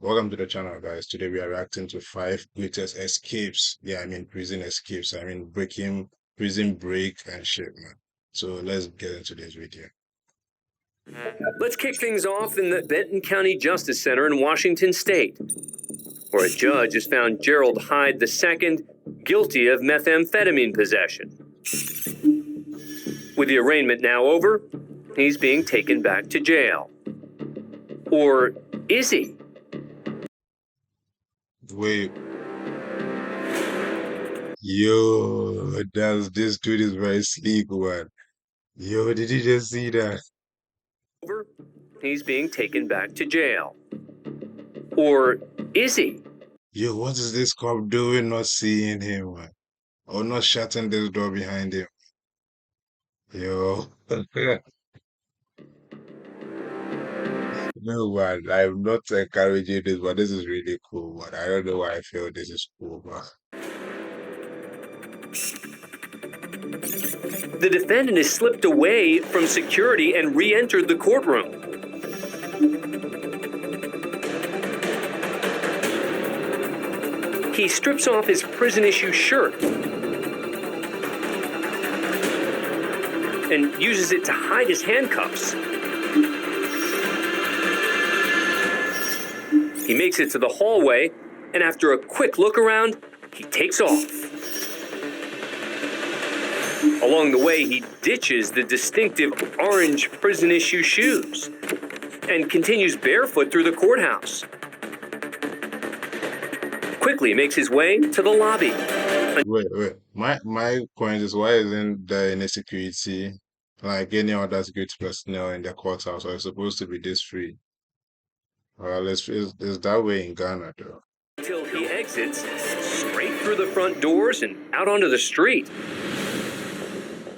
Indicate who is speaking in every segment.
Speaker 1: Welcome to the channel, guys. Today we are reacting to 5 greatest escapes. Yeah, I mean prison escapes. I mean prison break and shit, man. So let's get into this video.
Speaker 2: Let's kick things off in the Benton County Justice Center in Washington State, where a judge has found Gerald Hyde II guilty of methamphetamine possession. With the arraignment now over, he's being taken back to jail. Or is he?
Speaker 1: Wait. Yo, this dude is very sleek, man. Yo, did you just see that?
Speaker 2: Over, he's being taken back to jail. Or is he?
Speaker 1: Yo, what is this cop doing not seeing him, man? Or not shutting this door behind him? Yo. No, man, I'm not encouraging this, but this is really cool, man. I don't know why I feel this is cool, man.
Speaker 2: The defendant has slipped away from security and re-entered the courtroom. He strips off his prison-issue shirt and uses it to hide his handcuffs. He makes it to the hallway, and after a quick look around, he takes off. Along the way, he ditches the distinctive orange prison-issue shoes and continues barefoot through the courthouse. Quickly makes his way to the lobby.
Speaker 1: Wait. My point is, why isn't there any security, like any other security personnel in the courthouse? Or it's supposed to be this free? Well, it's that way in Ghana, though.
Speaker 2: Until he exits straight through the front doors and out onto the street.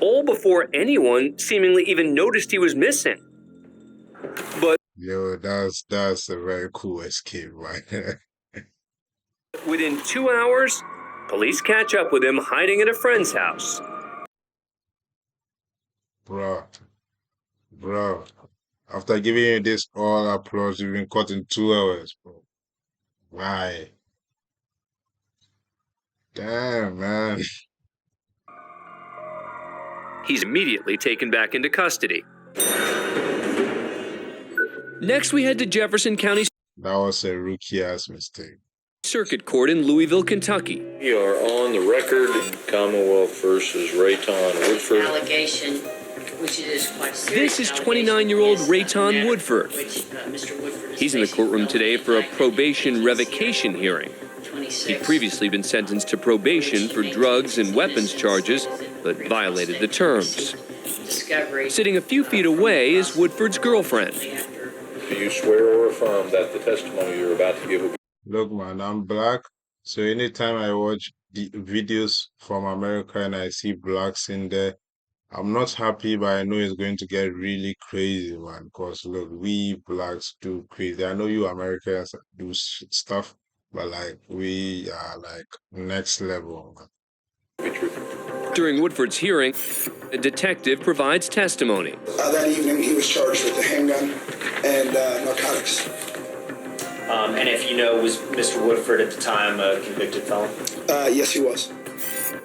Speaker 2: All before anyone seemingly even noticed he was missing. But
Speaker 1: Yo, that's a very cool escape, right?
Speaker 2: within 2 hours, police catch up with him hiding at a friend's house.
Speaker 1: Bro, after giving you this all applause, you've been caught in 2 hours, bro. Why? Damn, man.
Speaker 2: He's immediately taken back into custody. Next, we head to Jefferson County
Speaker 1: That was a rookie-ass mistake.
Speaker 2: Circuit Court in Louisville, Kentucky.
Speaker 3: You are on the record, Commonwealth versus Rayton Woodford.
Speaker 4: Allegation, which is quite serious.
Speaker 2: This is 29-year-old Rayton Woodford.
Speaker 4: Mr. Woodford is
Speaker 2: He's in the courtroom
Speaker 4: facing
Speaker 2: today for a
Speaker 4: multiple
Speaker 2: probation
Speaker 4: indictments
Speaker 2: revocation hearing.
Speaker 4: here. 26.
Speaker 2: He'd previously been sentenced to probation for drugs and weapons charges, but violated the terms.
Speaker 4: Discovery.
Speaker 2: Sitting a few feet away is Woodford's girlfriend.
Speaker 4: After
Speaker 3: Do you swear or affirm that the testimony you're about to give will be
Speaker 1: Look, man, I'm black, so anytime I watch the videos from America and I see blacks in there, I'm not happy, but I know it's going to get really crazy, man. Because look, we blacks do crazy. I know you Americans do stuff, but like we are like next level, man.
Speaker 3: true?
Speaker 2: During Woodford's hearing, a detective provides testimony.
Speaker 5: That evening, he was charged with the handgun and narcotics.
Speaker 6: And if you know, was Mr. Woodford at the time a convicted felon?
Speaker 5: Yes, he was.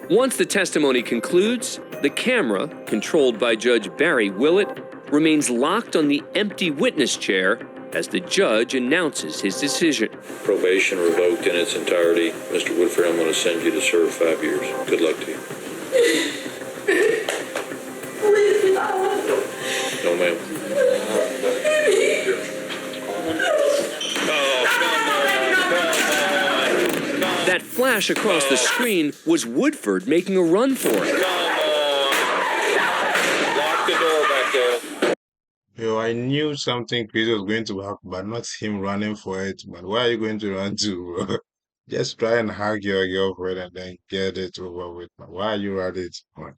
Speaker 2: Once the testimony concludes, the camera, controlled by Judge Barry Willett, remains locked on the empty witness chair as the judge announces his decision.
Speaker 3: Probation revoked in its entirety. Mr. Woodford, I'm going to send you to serve 5 years. Good luck to you. No, ma'am.
Speaker 2: That flash across the screen was Woodford making a run for it.
Speaker 3: Come on. Lock the door back there.
Speaker 1: Yo, I knew something crazy was going to happen, but not him running for it, man. Why are you going to run to, bro? Just try and hug your girlfriend and then get it over with, man. Why are you running, man?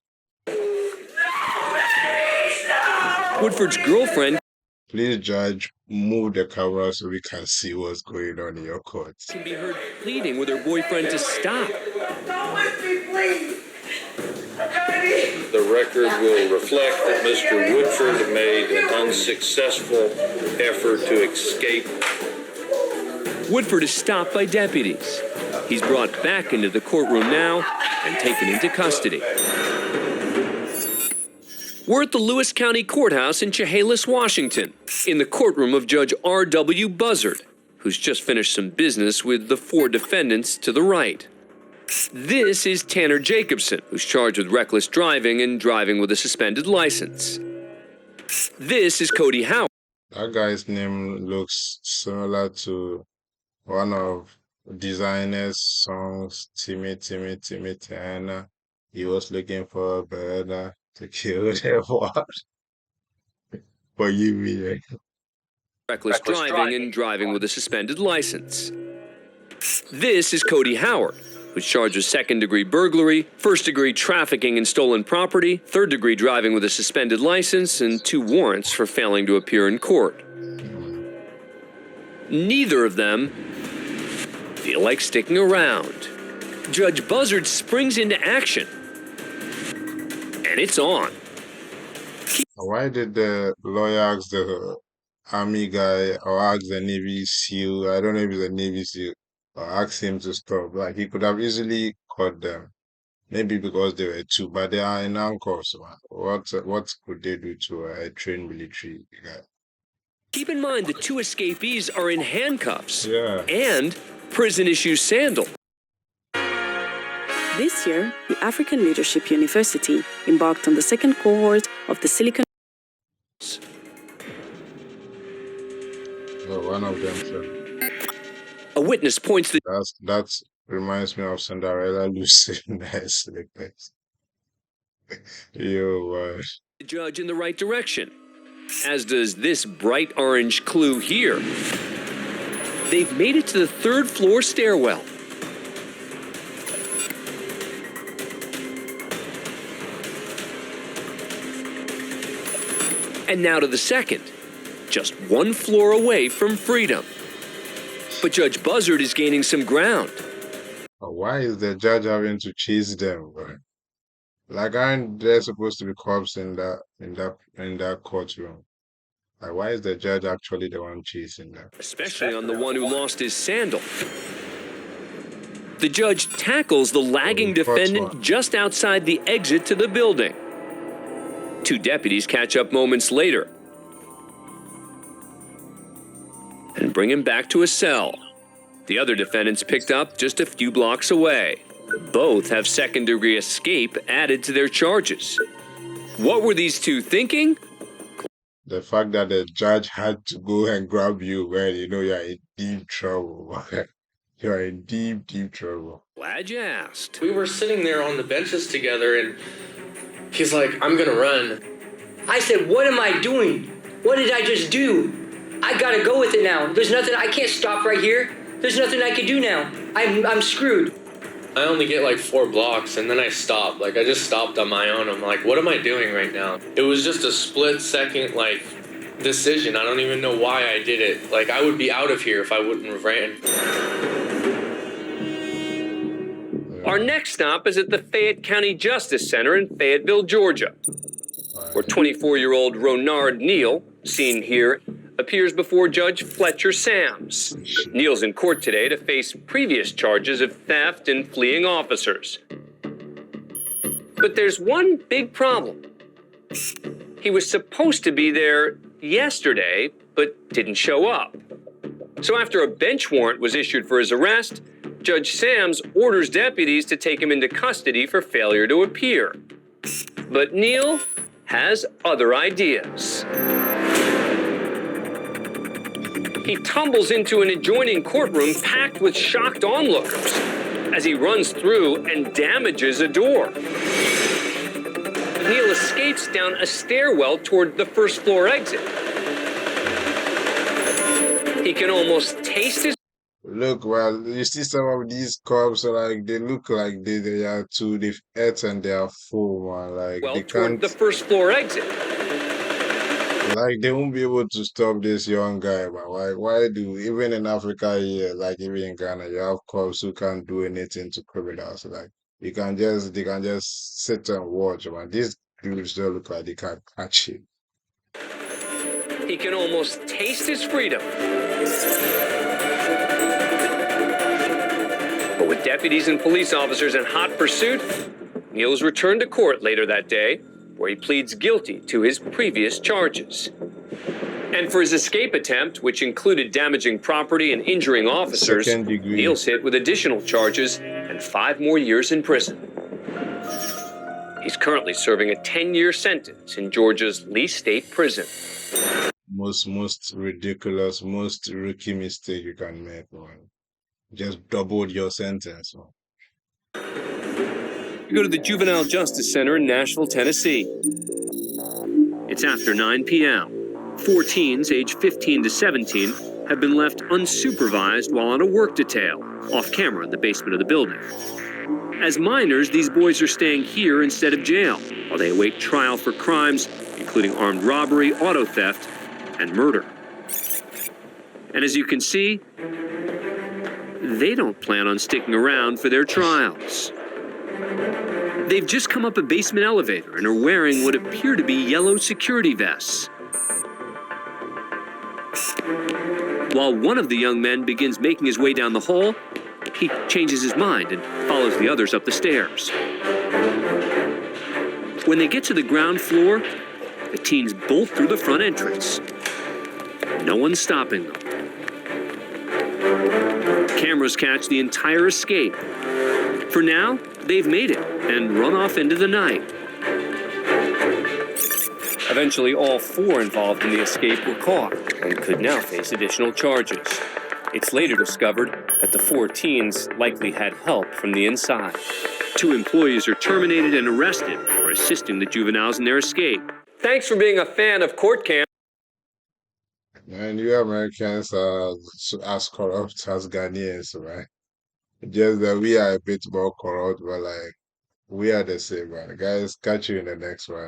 Speaker 2: Woodford's girlfriend
Speaker 1: Please, judge, move the camera so we can see what's going on in your court.
Speaker 2: can be heard pleading with her boyfriend to stop.
Speaker 7: Don't with me, please.
Speaker 3: The record will reflect that Mr. Woodford made an unsuccessful effort to escape
Speaker 2: Woodford is stopped by deputies. He's brought back into the courtroom now and taken into custody. We're at the Lewis County Courthouse in Chehalis, Washington, in the courtroom of Judge R.W. Buzzard, who's just finished some business with the 4 defendants to the right. This is Tanner Jacobson, who's charged with reckless driving and driving with a suspended license. This is Cody Howard.
Speaker 1: That guy's name looks similar to one of Designer's songs, Timmy, Tanner. He was looking for a brother to kill the what? Forgive me. Eh?
Speaker 2: Reckless driving and driving with a suspended license. This is Cody Howard, who's charged with 2nd-degree burglary, 1st-degree trafficking in stolen property, 3rd-degree driving with a suspended license, and 2 warrants for failing to appear in court. Neither of them feel like sticking around. Judge Buzzard springs into action, and it's on.
Speaker 1: Why did the lawyer ask the army guy or ask the Navy SEAL? I don't know if it's a Navy SEAL, or ask him to stop. Like, he could have easily caught them. Maybe because they were 2, but they are in handcuffs. What could they do to a trained military guy?
Speaker 2: Keep in mind the 2 escapees are in handcuffs and prison-issue sandals.
Speaker 8: This year, the African Leadership University embarked on the 2nd cohort of the Silicon.
Speaker 1: Oh, one of them fell.
Speaker 2: A witness points the
Speaker 1: That reminds me of Cinderella losing her slippers. Yo,
Speaker 2: judge in the right direction, as does this bright orange clue here. They've made it to the 3rd floor stairwell. And now to the 2nd, just 1 floor away from freedom. But Judge Buzzard is gaining some ground.
Speaker 1: why is the judge having to chase them? Bro? Like, aren't there supposed to be cops in that courtroom? Like, why is the judge actually the one chasing them?
Speaker 2: Especially on the one who lost his sandal. The judge tackles the lagging defendant just outside the exit to the building. 2 deputies catch up moments later and bring him back to a cell. The other defendants picked up just a few blocks away. Both have 2nd-degree escape added to their charges. What were these 2 thinking?
Speaker 1: The fact that the judge had to go and grab you when you know you're in deep trouble. You're in deep trouble.
Speaker 2: Glad you asked.
Speaker 9: We were sitting there on the benches together, and he's like, I'm gonna run.
Speaker 10: I said, what am I doing? What did I just do? I gotta go with it now. There's nothing, I can't stop right here. There's nothing I can do now. I'm screwed.
Speaker 9: I only get like 4 blocks, and then I stopped. Like, I just stopped on my own. I'm like, what am I doing right now? It was just a split-second, like, decision. I don't even know why I did it. Like, I would be out of here if I wouldn't have ran.
Speaker 2: Our next stop is at the Fayette County Justice Center in Fayetteville, Georgia, where 24-year-old Ronard Neal, seen here, appears before Judge Fletcher Sams. Neal's in court today to face previous charges of theft and fleeing officers. But there's one big problem. He was supposed to be there yesterday, but didn't show up. So after a bench warrant was issued for his arrest, Judge Sams orders deputies to take him into custody for failure to appear. But Neal has other ideas. He tumbles into an adjoining courtroom packed with shocked onlookers as he runs through and damages a door. Neal escapes down a stairwell toward the 1st floor exit. He can almost taste his...
Speaker 1: Look, well, you see some of these cops, like, they look like they are too, they've ate and they are full, man. Like, they
Speaker 2: toward
Speaker 1: can't...
Speaker 2: the 1st floor exit.
Speaker 1: Like, they won't be able to stop this young guy, man. Like, why do, even in Africa here, like even in Ghana, you have cops who can't do anything to criminals. Like, they can just sit and watch, man. These dudes don't look like they can catch it.
Speaker 2: He can almost taste his freedom deputies and police officers in hot pursuit, Niels returned to court later that day, where he pleads guilty to his previous charges. And for his escape attempt, which included damaging property and injuring officers,
Speaker 1: Second degree.
Speaker 2: Niels hit with additional charges and 5 more years in prison. He's currently serving a 10-year sentence in Georgia's Lee State Prison.
Speaker 1: Most ridiculous, most rookie mistake you can make, man. Just doubled your sentence, man.
Speaker 2: We go to the Juvenile Justice Center in Nashville, Tennessee. It's after 9 p.m. 4 teens, aged 15 to 17, have been left unsupervised while on a work detail, off camera in the basement of the building. As minors, these boys are staying here instead of jail, while they await trial for crimes including armed robbery, auto theft, and murder. And as you can see, they don't plan on sticking around for their trials. They've just come up a basement elevator and are wearing what appear to be yellow security vests. While one of the young men begins making his way down the hall, he changes his mind and follows the others up the stairs. When they get to the ground floor, the teens bolt through the front entrance. No one's stopping them. Cameras catch the entire escape. For now, they've made it and run off into the night. Eventually, all 4 involved in the escape were caught and could now face additional charges. It's later discovered that the 4 teens likely had help from the inside. 2 employees are terminated and arrested for assisting the juveniles in their escape. Thanks for being a fan of Ecourtcam.
Speaker 1: Man, you Americans are as corrupt as Ghanaians, right? Just that we are a bit more corrupt, but like, we are the same, man. Guys, catch you in the next one.